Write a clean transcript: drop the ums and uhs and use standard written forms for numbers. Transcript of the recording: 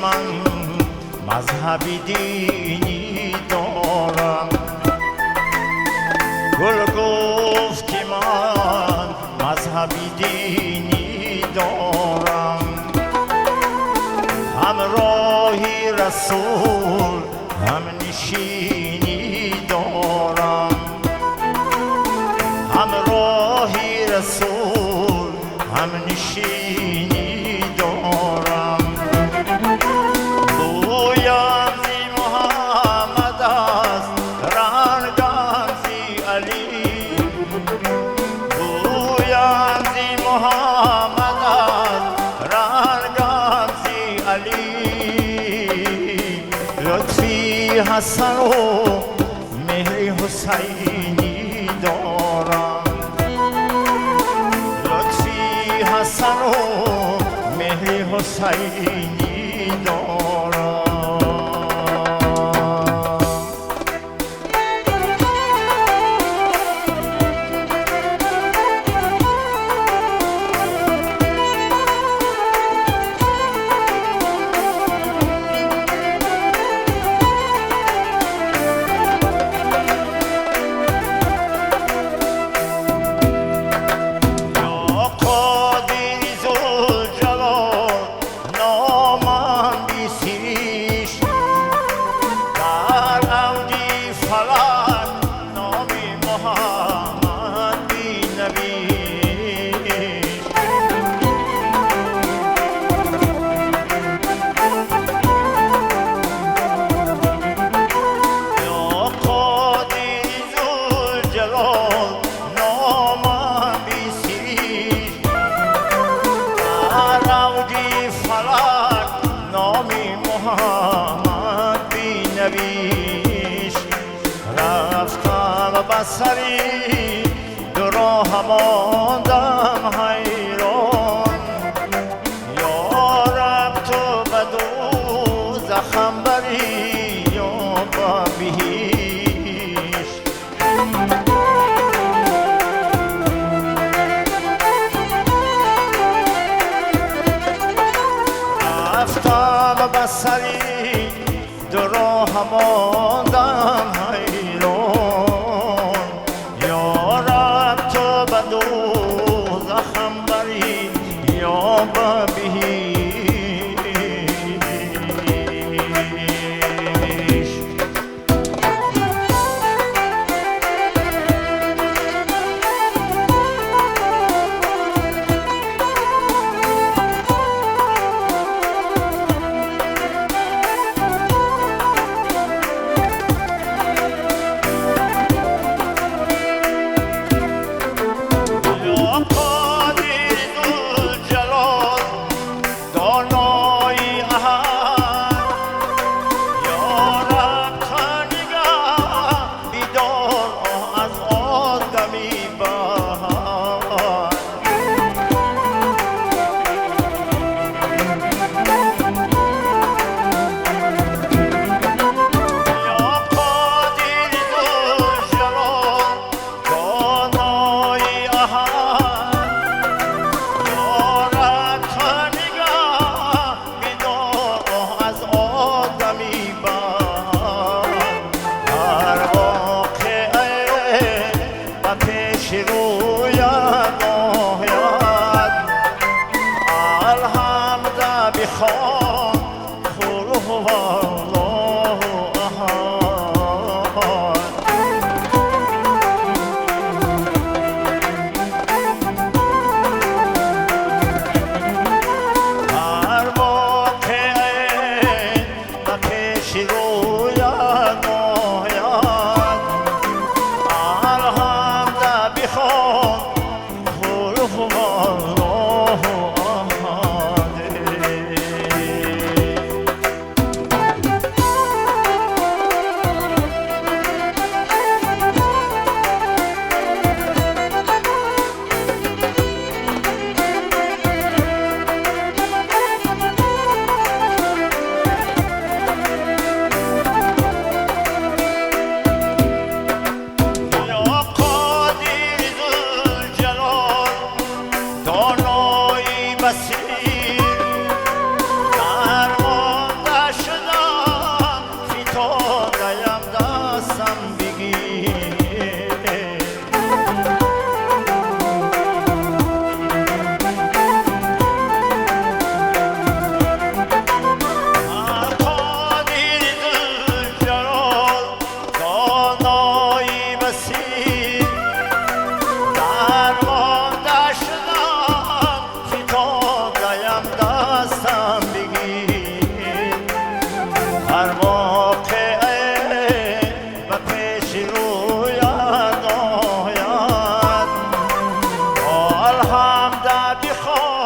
من مذهبی دینی دارم. گل گفتی من مذهبی دینی دارم. هم راهی رسول هم نشینی دارم. هم راهی رسول هم نشینی دارم. بویم زی محمد است رنگم زی علی. بویم زی محمد است رنگم زی علی. لطفی حسن و مهری حسینی دارم. لطفی حسن و مهری حسینی دارم. رفتم بصری دو راه ماندم حیران. یا رب تو به دوزخم بری یا به بهشت. رفتم بصری دو راه ماندم حیران. یا رب تو به دوزخم بری یا به بهشت. در واقعه و پیش رویت آید الحمد بخواه